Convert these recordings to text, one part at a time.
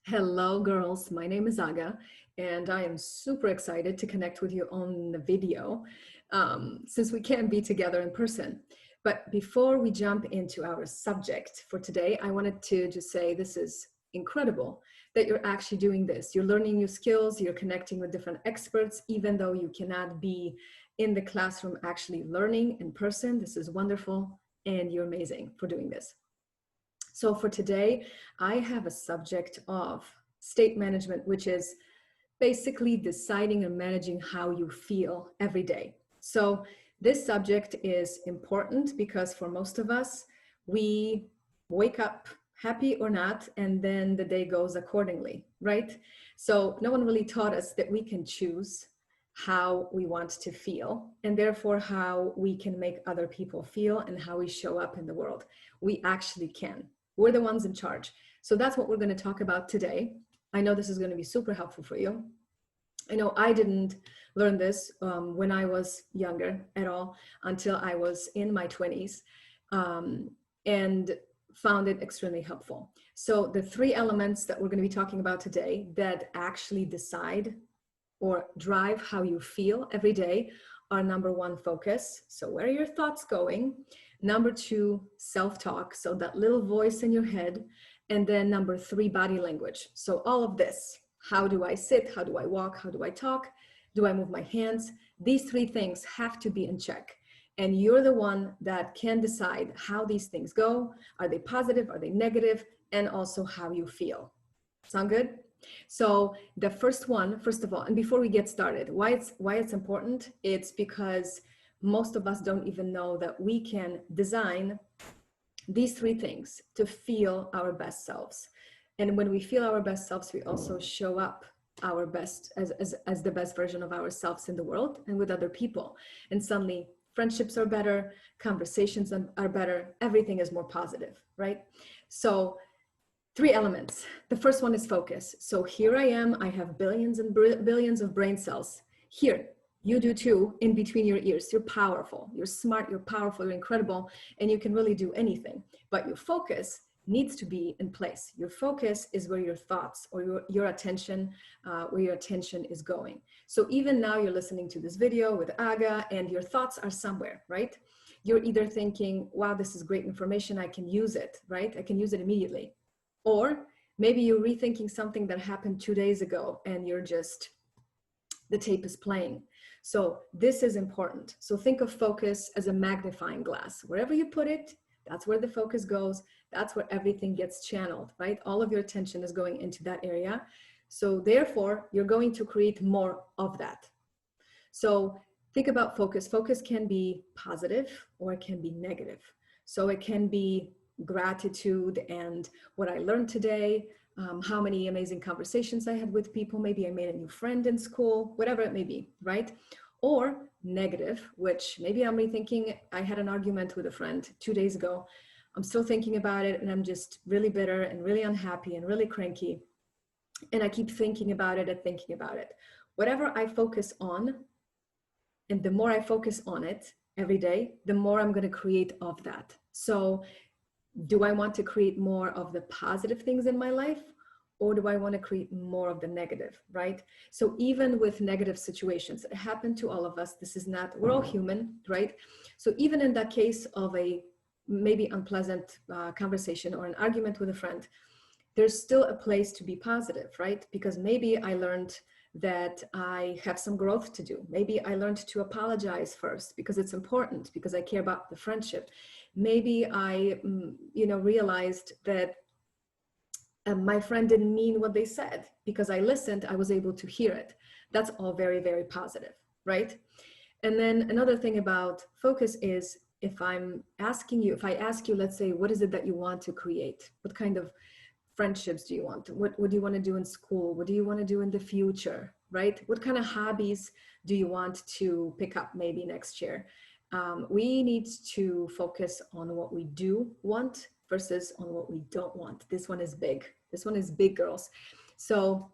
Hello, girls. My name is Aga, and I am super excited to connect with you on the video since we can't be together in person. But before we jump into our subject for today, I wanted to just say this is incredible that you're actually doing this. You're learning new skills, you're connecting with different experts, even though you cannot be in the classroom actually learning in person. This is wonderful, and you're amazing for doing this. So for today, I have a subject of state management, which is basically deciding and managing how you feel every day. So this subject is important because for most of us, we wake up happy or not, and then the day goes accordingly, right? So no one really taught us that we can choose how we want to feel, and therefore how we can make other people feel and how we show up in the world. We actually can. We're the ones in charge. So that's what we're going to talk about today. I know this is going to be super helpful for you. I know I didn't learn this when I was younger at all until I was in my 20s and found it extremely helpful. So the three elements that we're going to be talking about today that actually decide or drive how you feel every day are: number one, focus. So where are your thoughts going? Number two, self-talk. So that little voice in your head. And then number three, body language. So all of this: how do I sit? How do I walk? How do I talk? Do I move my hands? These three things have to be in check. And you're the one that can decide how these things go. Are they positive? Are they negative? And also how you feel. Sound good? So the first one, first of all, and before we get started, why it's important, it's because most of us don't even know that we can design these three things to feel our best selves. And when we feel our best selves, we also show up our best as the best version of ourselves in the world and with other people. And suddenly friendships are better, conversations are better, everything is more positive, right? So three elements. The first one is focus. So here I am, I have billions and billions of brain cells. Here, you do too, in between your ears. You're powerful, you're smart, you're powerful, you're incredible, and you can really do anything. But your focus needs to be in place. Your focus is where your thoughts or your attention, where your attention is going. So even now you're listening to this video with Aga and your thoughts are somewhere, right? You're either thinking, wow, this is great information, I can use it, right? I can use it immediately. Or maybe you're rethinking something that happened 2 days ago and you're just, the tape is playing. So this is important. So think of focus as a magnifying glass. Wherever you put it, that's where the focus goes. That's where everything gets channeled, right? All of your attention is going into that area. So therefore, you're going to create more of that. So think about focus. Focus can be positive or it can be negative. So it can be gratitude and what I learned today, how many amazing conversations I had with people. Maybe I made a new friend in school, whatever it may be, right? Or negative, which maybe I'm rethinking. I had an argument with a friend 2 days ago. I'm still thinking about it and I'm just really bitter and really unhappy and really cranky. And I keep thinking about it and thinking about it. Whatever I focus on, and the more I focus on it every day, the more I'm going to create of that. So do I want to create more of the positive things in my life, or do I want to create more of the negative, right? So even with negative situations that happen to all of us, this is not, we're all human, right? So even in that case of a maybe unpleasant conversation or an argument with a friend, there's still a place to be positive, right? Because maybe I learned that I have some growth to do. Maybe I learned to apologize first because it's important, because I care about the friendship. Maybe I, realized that my friend didn't mean what they said. Because I listened, I was able to hear it. That's all very, very positive, right? And then another thing about focus is if I ask you, let's say, what is it that you want to create? What kind of friendships do you want? What do you want to do in school? What do you want to do in the future, right? What kind of hobbies do you want to pick up maybe next year? We need to focus on what we do want versus on what we don't want. This one is big. This one is big, girls. So,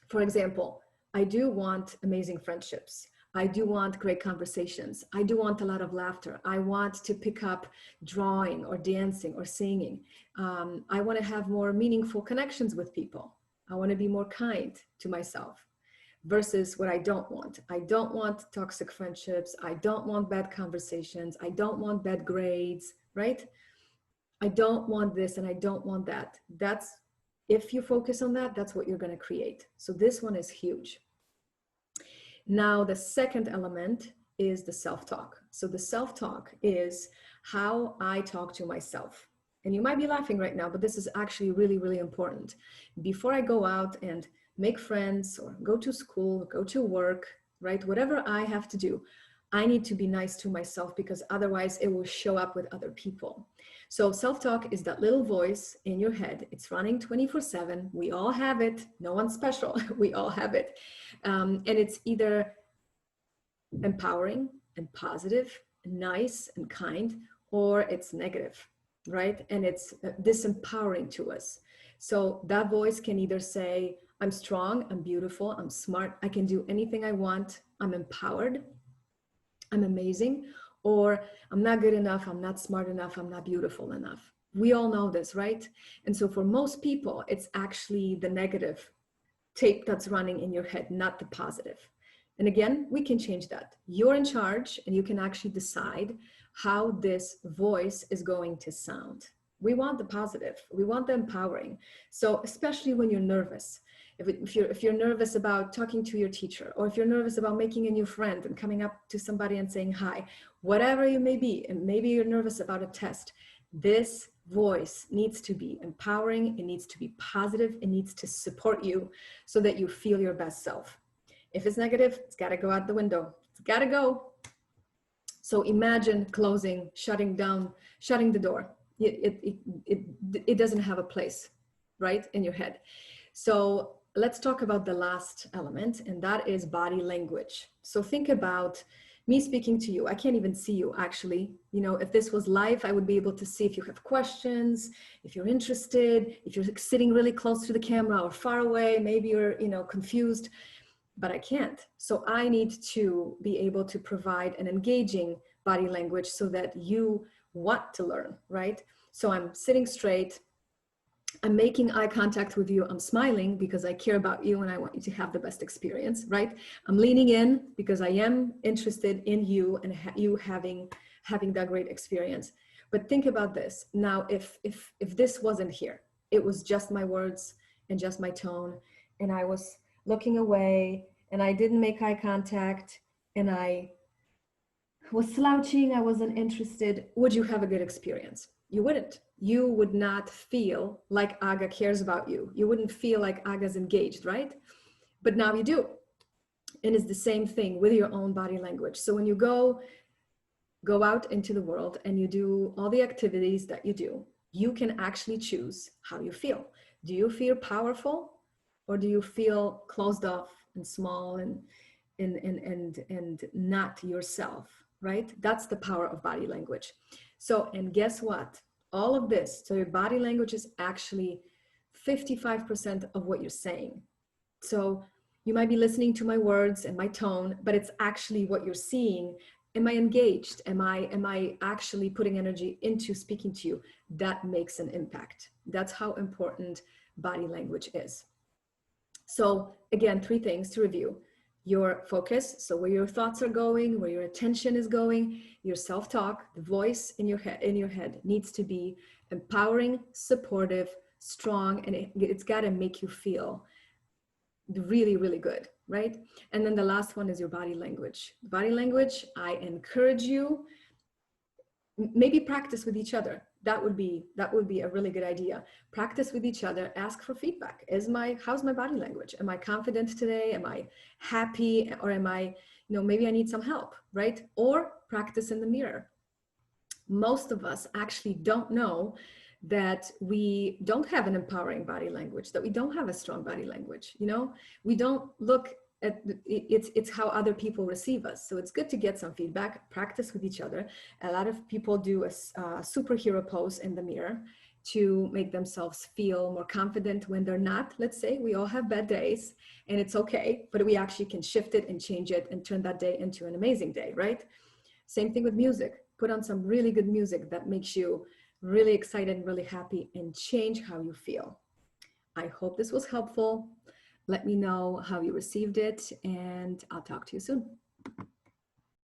for example, I do want amazing friendships. I do want great conversations. I do want a lot of laughter. I want to pick up drawing or dancing or singing. I want to have more meaningful connections with people. I want to be more kind to myself versus what I don't want. I don't want toxic friendships. I don't want bad conversations. I don't want bad grades, right? I don't want this and I don't want that. That's, if you focus on that, that's what you're going to create. So this one is huge. Now, the second element is the self-talk. So the self-talk is how I talk to myself. And you might be laughing right now, but this is actually really, really important. Before I go out and make friends or go to school, go to work, right? Whatever I have to do, I need to be nice to myself because otherwise it will show up with other people. So self-talk is that little voice in your head. It's running 24/7. We all have it. No one's special. We all have it. And it's either empowering and positive, and nice and kind, or it's negative, right? And it's disempowering to us. So that voice can either say, I'm strong, I'm beautiful, I'm smart, I can do anything I want, I'm empowered, I'm amazing, or I'm not good enough, I'm not smart enough, I'm not beautiful enough. We all know this, right? And so for most people, it's actually the negative tape that's running in your head, not the positive. And again, we can change that. You're in charge and you can actually decide how this voice is going to sound. We want the positive, we want the empowering. So especially when you're nervous, if you're nervous about talking to your teacher, or if you're nervous about making a new friend and coming up to somebody and saying hi, whatever you may be, and maybe you're nervous about a test, this voice needs to be empowering, it needs to be positive, it needs to support you so that you feel your best self. If it's negative, it's got to go out the window. It's got to go. So imagine closing, shutting down, shutting the door. It doesn't have a place, right, in your head. So let's talk about the last element, and that is body language. So think about me speaking to you. I can't even see you, actually. You know, if this was live, I would be able to see if you have questions, if you're interested, if you're sitting really close to the camera or far away, maybe you're, you know, confused, but I can't. So I need to be able to provide an engaging body language so that you want to learn, right? So I'm sitting straight, I'm making eye contact with you, I'm smiling because I care about you and I want you to have the best experience, right? I'm leaning in because I am interested in you and you having that great experience. But think about this. Now, if this wasn't here, it was just my words and just my tone, and I was looking away and I didn't make eye contact and I was slouching, I wasn't interested, would you have a good experience? You wouldn't. You would not feel like Aga cares about you. You wouldn't feel like Aga's engaged, right? But now you do. And it's the same thing with your own body language. So when you go out into the world and you do all the activities that you do, you can actually choose how you feel. Do you feel powerful, or do you feel closed off and small and not yourself, right? That's the power of body language. So, and guess what? All of this, so your body language is actually 55% of what you're saying. So you might be listening to my words and my tone, but it's actually what you're seeing. Am I engaged? Am I actually putting energy into speaking to you? That makes an impact. That's how important body language is. So again, 3 things to review. Your focus, so where your thoughts are going, where your attention is going, your self-talk, the voice in your head needs to be empowering, supportive, strong, and it's got to make you feel really, really good, right? And then the last one is your body language. Body language, I encourage you, maybe practice with each other. That would be a really good idea. Practice with each other, ask for feedback. How's my body language? Am I confident today? Am I happy? Or am I, maybe I need some help, right? Or practice in the mirror. Most of us actually don't know that we don't have an empowering body language, that we don't have a strong body language. We don't look at it's how other people receive us. So it's good to get some feedback, practice with each other. A lot of people do a superhero pose in the mirror to make themselves feel more confident when they're not. Let's say we all have bad days and it's okay, but we actually can shift it and change it and turn that day into an amazing day, right? Same thing with music. Put on some really good music that makes you really excited and really happy and change how you feel. I hope this was helpful. Let me know how you received it, and I'll talk to you soon.